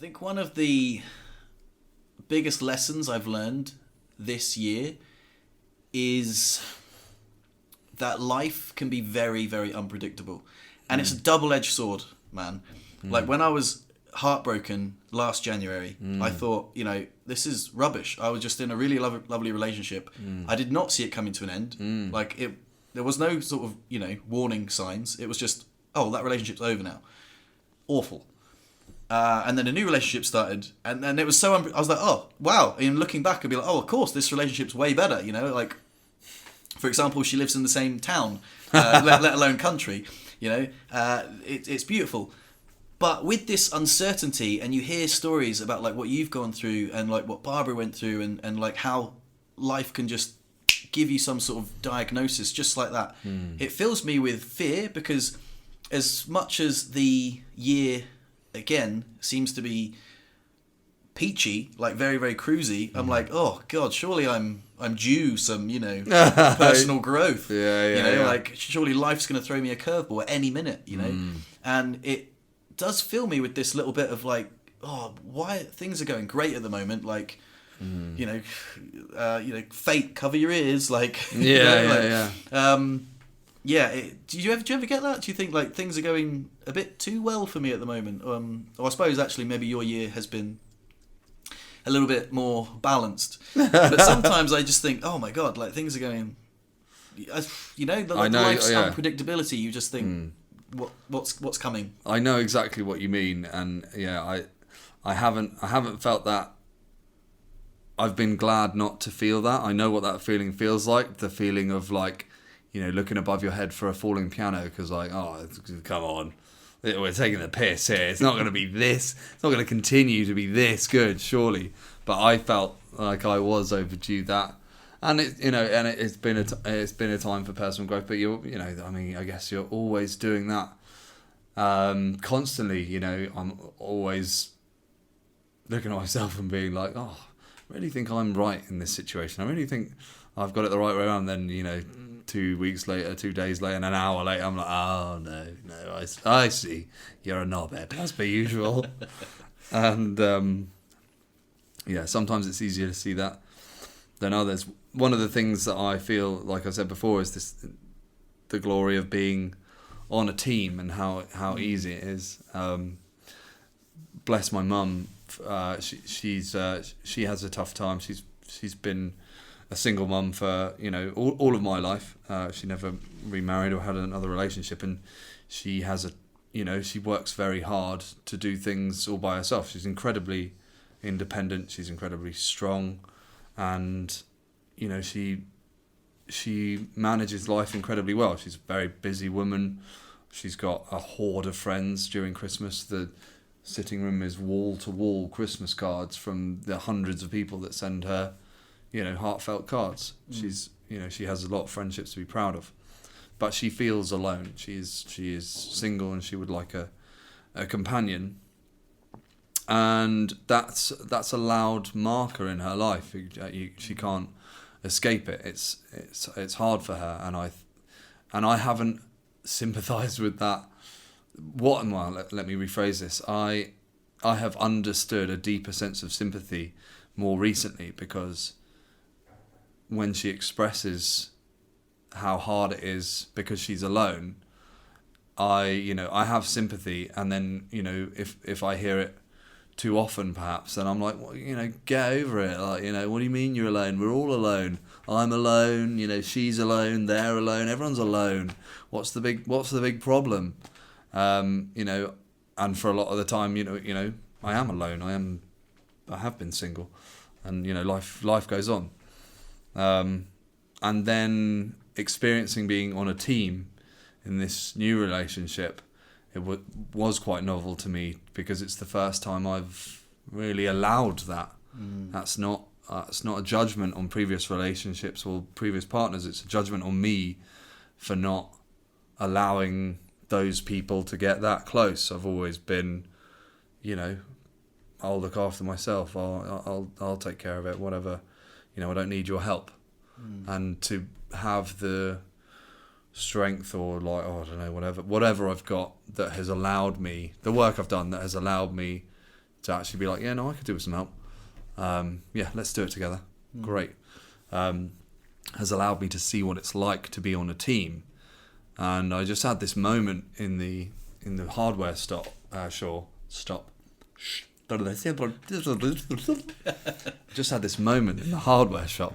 think one of the biggest lessons I've learned this year is that life can be very, very unpredictable. And it's a double-edged sword, man. Like, when I was heartbroken last January, I thought, you know, this is rubbish. I was just in a really lovely relationship. I did not see it coming to an end. Like, there was no sort of, you know, warning signs. It was just, oh, that relationship's over now. Awful. And then a new relationship started, and it was so... I was like, oh, wow. And looking back, I'd be like, oh, of course, this relationship's way better, you know? Like, for example, she lives in the same town, let alone country, you know? It's beautiful. But with this uncertainty, and you hear stories about, like, what you've gone through, and, like, what Barbara went through, and like, how life can just give you some sort of diagnosis just like that. It fills me with fear, because as much as the year... again, seems to be peachy, like very, very cruisy. I'm like, oh God, surely I'm due some, you know, personal growth. Like surely life's going to throw me a curveball at any minute, you know. And it does fill me with this little bit of like, oh, why things are going great at the moment, like. You know, fate, cover your ears, like. Do you ever get that? Do you think like things are going a bit too well for me at the moment? Or I suppose actually maybe your year has been a little bit more balanced. But sometimes I just think, oh my God, like things are going, you know, life's unpredictability. You just think, what's coming? I know exactly what you mean, and I haven't felt that. I've been glad not to feel that. I know what that feeling feels like. The feeling of like, you know, looking above your head for a falling piano, because like, oh, come on, we're taking the piss here. It's not going to be this. It's not going to continue to be this good, surely. But I felt like I was overdue that, and it's been a time for personal growth. But I guess you're always doing that, constantly. You know, I'm always looking at myself and being like, oh, I really think I'm right in this situation. I really think I've got it the right way around. Then 2 weeks later, 2 days later, and an hour later, I'm like, oh, no, I see. You're a knobhead, as per usual. And, sometimes it's easier to see that than others. One of the things that I feel, like I said before, is the glory of being on a team and how easy it is. Bless my mum. She has a tough time. She's been a single mum for all of my life. She never remarried or had another relationship, and she has she works very hard to do things all by herself. She's incredibly independent. She's incredibly strong, and she manages life incredibly well. She's a very busy woman. She's got a horde of friends during Christmas. The sitting room is wall-to-wall Christmas cards from the hundreds of people that send her, heartfelt cards. She has a lot of friendships to be proud of, but she feels alone. She is single, and she would like a companion, and that's a loud marker in her life. She can't escape it. It's hard for her, and I haven't sympathised with that. Let me rephrase this. I have understood a deeper sense of sympathy more recently, because when she expresses how hard it is because she's alone, I have sympathy, and then if I hear it too often perhaps, then I'm like, well, get over it. Like, what do you mean you're alone? We're all alone. I'm alone. She's alone. They're alone. Everyone's alone. What's the big problem? And for a lot of the time, I am alone. I have been single, and life goes on. And then experiencing being on a team in this new relationship, it was quite novel to me, because it's the first time I've really allowed that. That's not a judgment on previous relationships or previous partners. It's a judgment on me for not allowing those people to get that close. I've always been, I'll look after myself. I'll take care of it. Whatever, I don't need your help. And to have the strength, or like, whatever I've got that has allowed me, the work I've done that has allowed me to actually be like, yeah, no, I could do with some help. Yeah, let's do it together. Great. Has allowed me to see what it's like to be on a team. And I just had this moment in the hardware stop. Just had this moment in the hardware shop,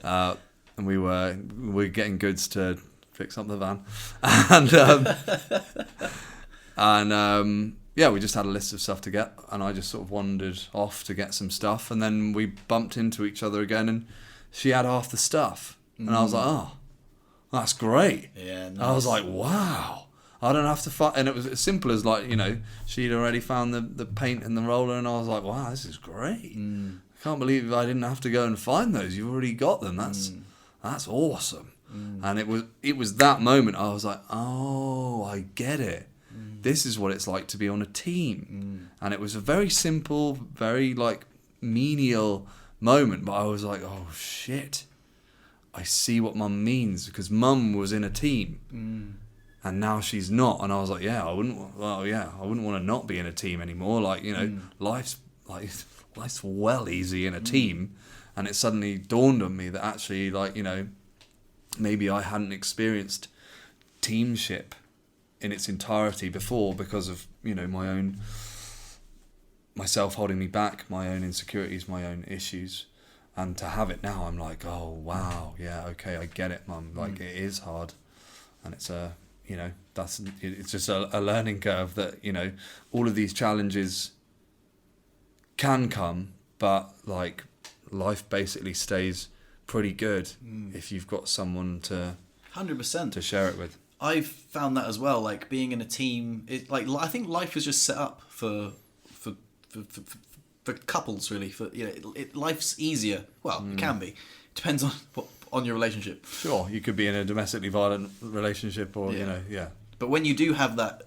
and we were getting goods to fix up the van, and yeah, we just had a list of stuff to get, and I just sort of wandered off to get some stuff, and then we bumped into each other again, and she had half the stuff, and I was like, oh, that's great. Yeah, nice. I was like, wow. I don't have to fight, and it was as simple as like, you know, she'd already found the paint and the roller, and I was like, wow, this is great. I can't believe I didn't have to go and find those. You've already got them. That's awesome. And it was that moment I was like, oh, I get it. This is what it's like to be on a team. And it was a very simple, very like menial moment, but I was like, oh shit, I see what mum means, because mum was in a team. And now she's not, and I was like, I wouldn't want to not be in a team anymore. Like, you know, life's well easy in a team, and it suddenly dawned on me that actually, like, you know, maybe I hadn't experienced teamship in its entirety before because of, you know, myself holding me back, my own insecurities, my own issues, and to have it now, I'm like, oh wow, yeah, okay, I get it, mum. Like, it is hard, and it's you know, it's just a learning curve that, you know, all of these challenges can come, but like life basically stays pretty good if you've got someone to 100% to share it with. I've found that as well. Like being in a team, I think life was just set up for couples, really. For, you know, life's easier. Well, it can be. Depends on your relationship. Sure, you could be in a domestically violent relationship, or you know, But when you do have that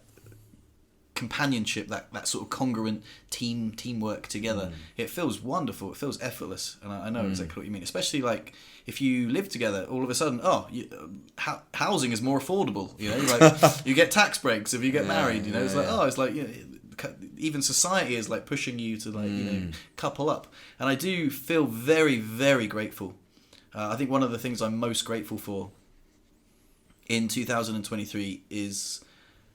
companionship, that sort of congruent teamwork together, it feels wonderful. It feels effortless, and I know exactly what you mean. Especially like if you live together, all of a sudden, housing is more affordable. You know, like you get tax breaks if you get married. You know, it's like you know, even society is like pushing you to like you know couple up, and I do feel very, very grateful. I think one of the things I'm most grateful for in 2023 is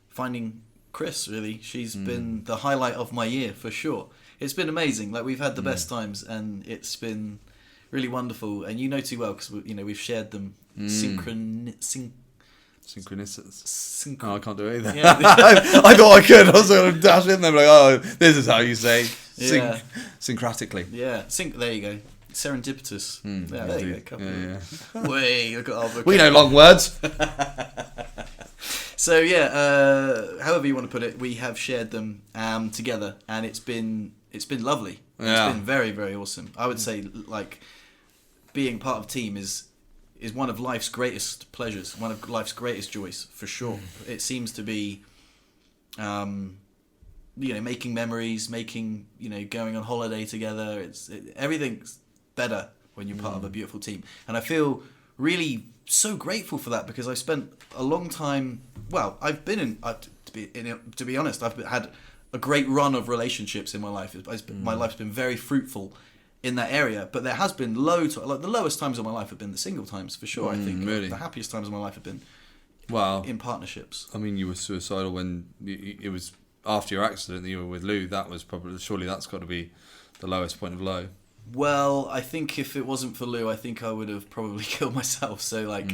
finding Chris, really. She's been the highlight of my year, for sure. It's been amazing. Like, we've had the best times, and it's been really wonderful. And you know too well, because you know, we've shared them synchronicities. Oh, I can't do it either. Yeah. I thought I could. I was going to dash in there, like, oh, this is how you say syncratically. Yeah, there you go. Serendipitous. There you go. We know long words. So however you want to put it, we have shared them together, and it's been lovely. Yeah. It's been very, very awesome. I would say, like, being part of a team is one of life's greatest pleasures, one of life's greatest joys, for sure. It seems to be, you know, making memories, you know, going on holiday together. Everything's better when you're part of a beautiful team, and I feel really so grateful for that, because I spent a long time. Well, I've been to be honest, I've had a great run of relationships in my life. My life's been very fruitful in that area, but there has been like the lowest times of my life have been the single times, for sure. I think really? The happiest times of my life have been in partnerships. I mean, you were suicidal when it was after your accident that you were with Lou. That was surely that's got to be the lowest point of low. Well, I think if it wasn't for Lou, I think I would have probably killed myself. So, like,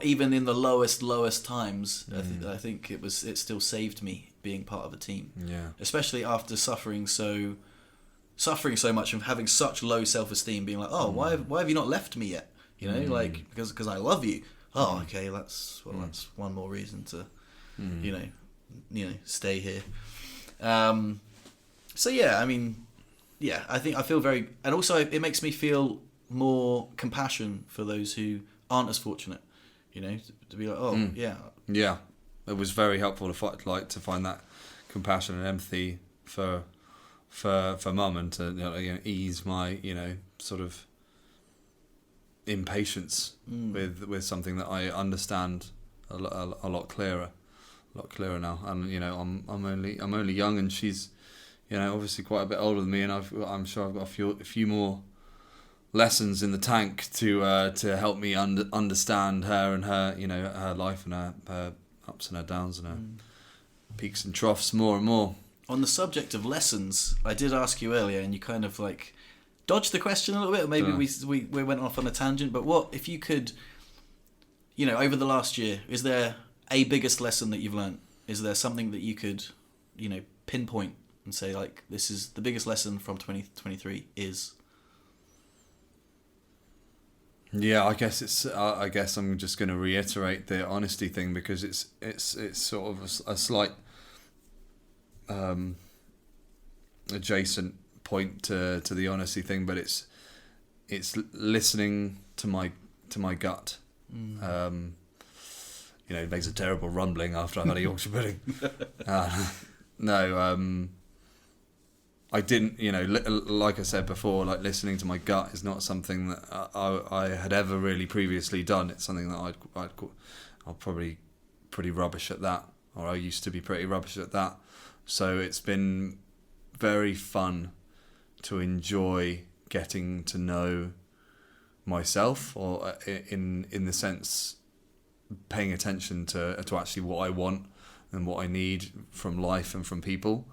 even in the lowest times, I think it still saved me being part of a team. Yeah. Especially after suffering so much and having such low self-esteem, being like, oh, why have you not left me yet? You know, like, because I love you. Oh, okay, that's one more reason to, you know, stay here. So yeah, I mean. Yeah, I think I feel very... And also, it makes me feel more compassion for those who aren't as fortunate, you know, to be like, yeah. Yeah, it was very helpful to find that compassion and empathy for mum, and to, you know, ease my, you know, sort of impatience with something that I understand a lot clearer now. And, you know, I'm only young, and she's... obviously quite a bit older than me, and I'm sure I've got a few more lessons in the tank to help me understand her and her, her life and her ups and her downs and her peaks and troughs more and more. On the subject of lessons, I did ask you earlier, and you kind of like dodged the question a little bit, or maybe we went off on a tangent. But what if you could, over the last year, is there a biggest lesson that you've learned? Is there something that you could, pinpoint and say, like, this is the biggest lesson from 2023 is? Yeah, I guess I guess I'm just going to reiterate the honesty thing, because it's sort of a slight adjacent point to the honesty thing, but it's listening to my gut. It makes a terrible rumbling after I've had a Yorkshire pudding. I didn't, like I said before, like listening to my gut is not something that I had ever really previously done. It's something that I'm probably pretty rubbish at that, or I used to be pretty rubbish at that. So it's been very fun to enjoy getting to know myself, or in the sense paying attention to actually what I want and what I need from life and from people.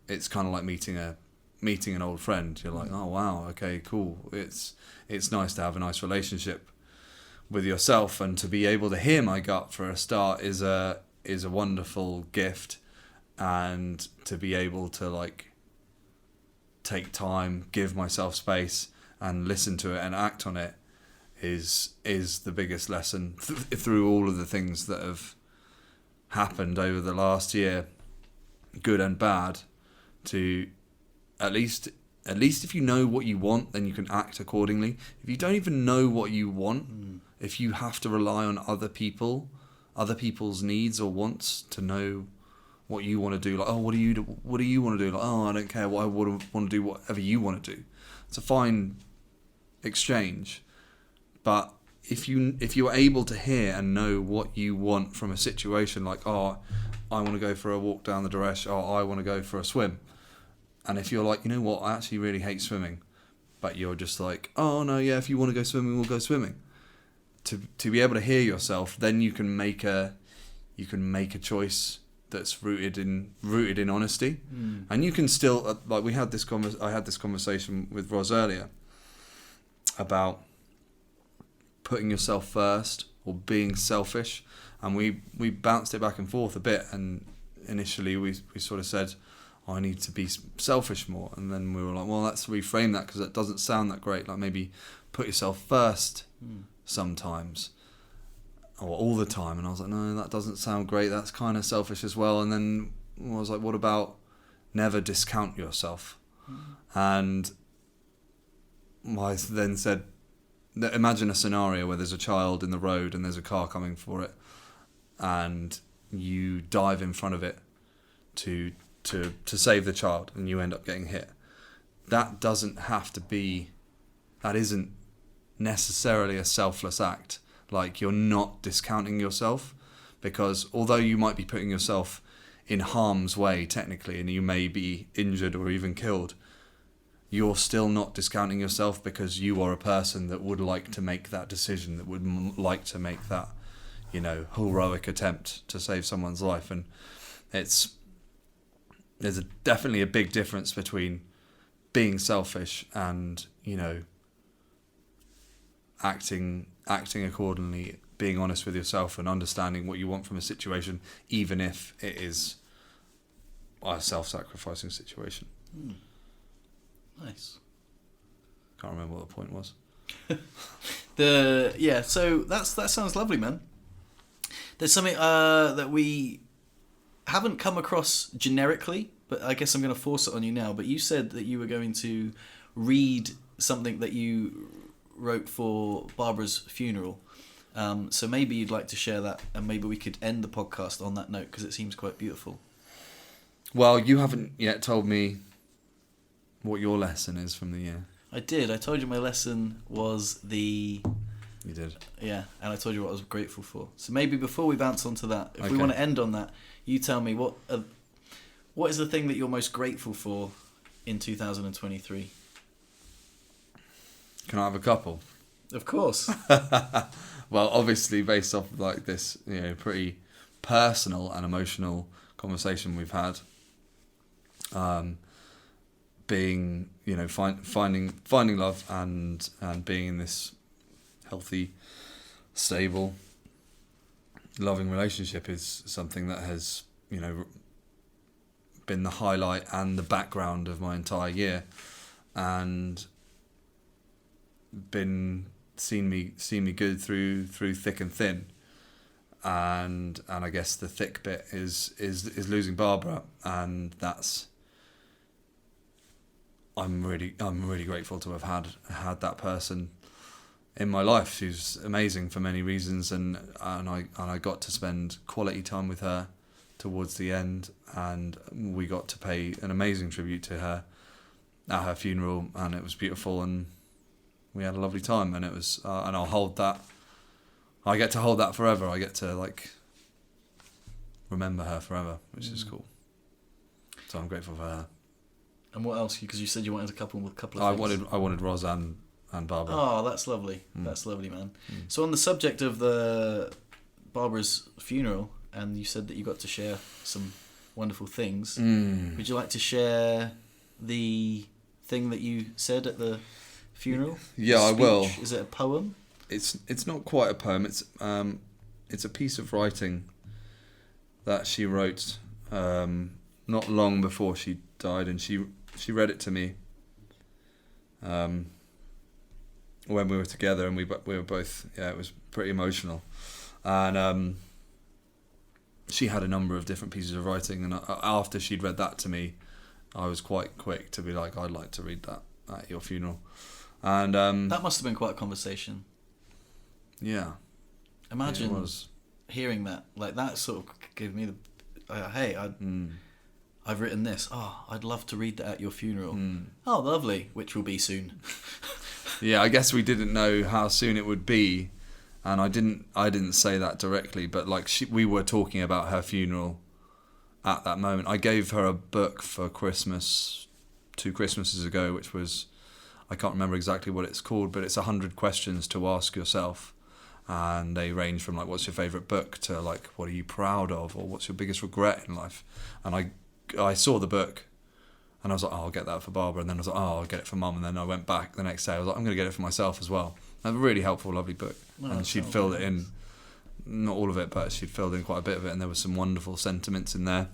It's kind of like meeting an old friend. You're like, oh wow, okay, cool. It's nice to have a nice relationship with yourself, and to be able to hear my gut for a start is a wonderful gift, and to be able to like take time, give myself space, and listen to it and act on it is the biggest lesson through all of the things that have happened over the last year, good and bad. To at least if you know what you want, then you can act accordingly. If you don't even know what you want, if you have to rely on other people's needs or wants to know what you want to do, like, oh, what do you want to do? Like, oh, I don't care, I want to do whatever you want to do. It's a fine exchange, but if you're able to hear and know what you want from a situation, like, oh, I want to go for a walk down the Dresh, or I want to go for a swim, and if you're like, you know what, I actually really hate swimming, but you're just like, oh no, yeah, if you want to go swimming, we'll go swimming. To be able to hear yourself, then you can make a choice that's rooted in honesty, and you can still like I had this conversation with Roz earlier about putting yourself first or being selfish, and we bounced it back and forth a bit, and initially we sort of said, oh, I need to be selfish more, and then we were like, well, let's reframe that, because that doesn't sound that great. Like, maybe put yourself first sometimes, or all the time. And I was like, no, that doesn't sound great, that's kind of selfish as well. And then I was like, what about never discount yourself? And I then said, imagine a scenario where there's a child in the road and there's a car coming for it, and you dive in front of it to save the child, and you end up getting hit. That isn't necessarily a selfless act. Like, you're not discounting yourself, because although you might be putting yourself in harm's way technically, and you may be injured or even killed, you're still not discounting yourself, because you are a person that would like to make that decision, that would like to make that, heroic attempt to save someone's life. And there's definitely a big difference between being selfish and, acting accordingly, being honest with yourself and understanding what you want from a situation, even if it is a self-sacrificing situation. Nice. Can't remember what the point was. So that sounds lovely, man. There's something that we haven't come across generically, but I guess I'm going to force it on you now. But you said that you were going to read something that you wrote for Barbara's funeral. So maybe you'd like to share that, and maybe we could end the podcast on that note, because it seems quite beautiful. Well, you haven't yet told me what your lesson is from the year. I did. I told you my lesson was You did. Yeah, and I told you what I was grateful for. So maybe before we bounce onto that, if we Okay. want to end on that, you tell me What is the thing that you're most grateful for in 2023? Can I have a couple? Of course. Well, obviously, based off of like this, pretty personal and emotional conversation we've had, being, finding love and being in this healthy, stable, loving relationship is something that has, been the highlight and the background of my entire year, and seen me good through thick and thin, and I guess the thick bit is losing Barbara, and that's I'm really grateful to have had that person in my life. She's amazing for many reasons, and I got to spend quality time with her towards the end, and we got to pay an amazing tribute to her at her funeral, and it was beautiful, and we had a lovely time, and it was and I'll hold that. I get to hold that forever. I get to remember her forever, which is cool. So I'm grateful for her. And what else? Because you said you wanted a couple of things. I wanted Roz and Barbara. Oh, that's lovely. That's lovely, man. So on the subject of the Barbara's funeral, and you said that you got to share some wonderful things. Would you like to share the thing that you said at the funeral? Yeah, I will. Is it a poem? It's not quite a poem. It's a piece of writing that she wrote not long before she died, and she read it to me when we were together, and we were both, it was pretty emotional, and she had a number of different pieces of writing, and after she'd read that to me, I was quite quick to be like, I'd like to read that at your funeral. And that must have been quite a conversation. Yeah. Imagine it was. Hearing that. Like, that sort of gave me the... hey, I've written this. Oh, I'd love to read that at your funeral. Oh, lovely. Which will be soon. Yeah, I guess we didn't know how soon it would be, and I didn't say that directly, but we were talking about her funeral at that moment. I gave her a book for Christmas 2 Christmases ago, which was, I can't remember exactly what it's called, but it's 100 questions to ask yourself, and they range from what's your favourite book to what are you proud of, or what's your biggest regret in life. And I saw the book, and I was like, oh, I'll get that for Barbara, and then I was like, oh, I'll get it for Mum, and then I went back the next day, I was like, I'm going to get it for myself as well. A really helpful, lovely book. And she'd filled it in, not all of it, but she'd filled in quite a bit of it, and there were some wonderful sentiments in there.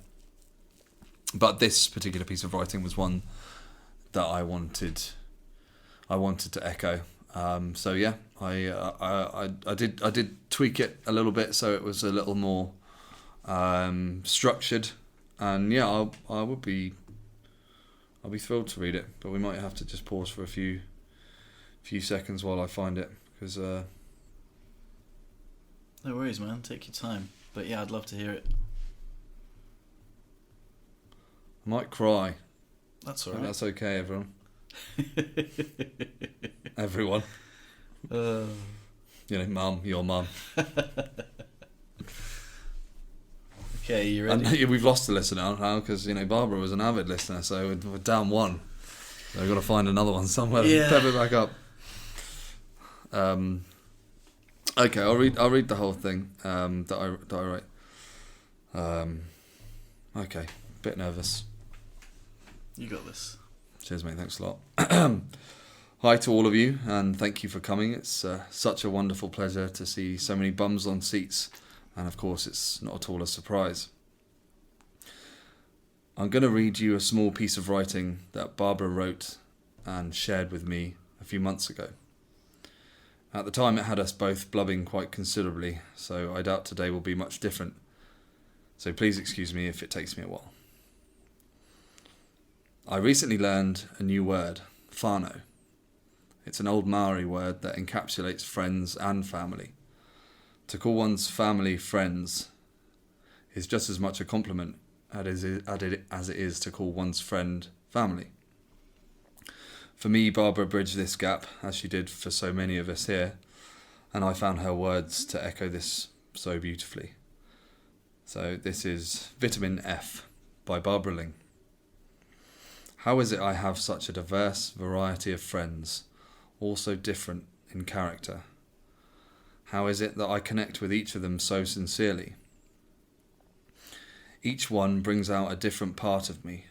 But this particular piece of writing was one that I wanted to echo. So yeah, I did tweak it a little bit so it was a little more structured, and yeah, I'll be thrilled to read it, but we might have to just pause for a few seconds while I find it, because no worries, man, take your time. But yeah, I'd love to hear it. I might cry. That's alright. That's okay, everyone. Everyone. Mum, your mum. Okay, you ready? And we've lost a listener now because Barbara was an avid listener, so we're down one. So we've got to find another one somewhere. Yeah. Pep it back up. Okay, I'll read the whole thing that I wrote. Okay, bit nervous. You got this. Cheers, mate. Thanks a lot. Hi to all of you, and thank you for coming. It's such a wonderful pleasure to see so many bums on seats, and of course it's not at all a surprise. I'm going to read you a small piece of writing that Barbara wrote and shared with me a few months ago. At the time it had us both blubbing quite considerably, so I doubt today will be much different. So please excuse me if it takes me a while. I recently learned a new word, whānau. It's an old Maori word that encapsulates friends and family. To call one's family friends is just as much a compliment as it is to call one's friend family. For me, Barbara bridged this gap, as she did for so many of us here, and I found her words to echo this so beautifully. So this is vitamin F. by Barbara Ling. How is it I have such a diverse variety of friends, all so different in character? How is it that I connect with each of them so sincerely? Each one brings out a different part of me.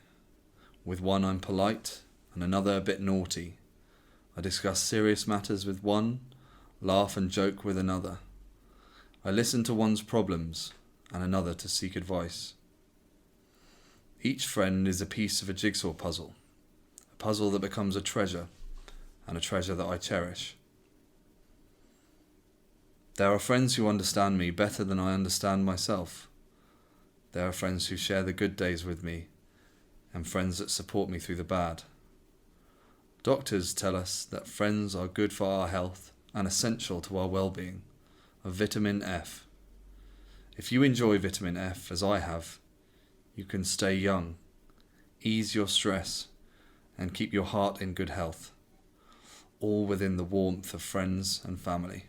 With one I'm polite, and another a bit naughty. I discuss serious matters with one, laugh and joke with another. I listen to one's problems, and another to seek advice. Each friend is a piece of a jigsaw puzzle, a puzzle that becomes a treasure, and a treasure that I cherish. There are friends who understand me better than I understand myself. There are friends who share the good days with me, and friends that support me through the bad. Doctors tell us that friends are good for our health and essential to our well-being, of vitamin F. If you enjoy vitamin F, as I have, you can stay young, ease your stress, and keep your heart in good health, all within the warmth of friends and family.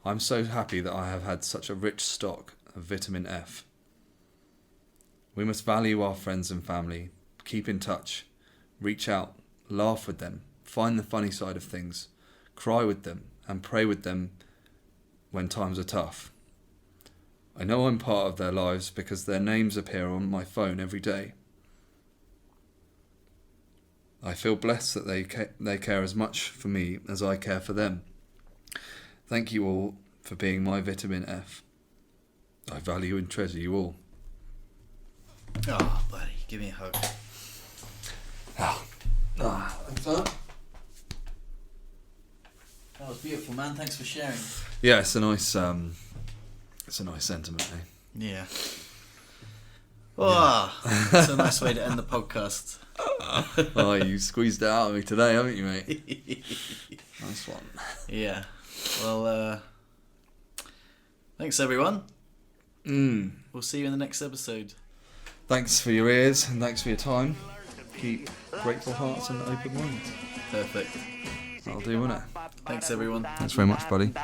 I'm so happy that I have had such a rich stock of vitamin F. We must value our friends and family, keep in touch, reach out, laugh with them, find the funny side of things, cry with them, and pray with them when times are tough. I know I'm part of their lives because their names appear on my phone every day. I feel blessed that they care as much for me as I care for them. Thank you all for being my vitamin F. I value and treasure you all. Oh, buddy, give me a hug. Thanks, man. That was beautiful, man. Thanks for sharing. Yeah, it's a nice sentiment, eh? Yeah. Oh, that's a nice way to end the podcast. Oh, you squeezed it out of me today, haven't you, mate? Nice one. Yeah. Well, thanks, everyone. We'll see you in the next episode. Thanks for your ears and thanks for your time. Keep grateful hearts and open minds. Perfect. That'll do, won't it? Thanks, everyone. Thanks very much, buddy.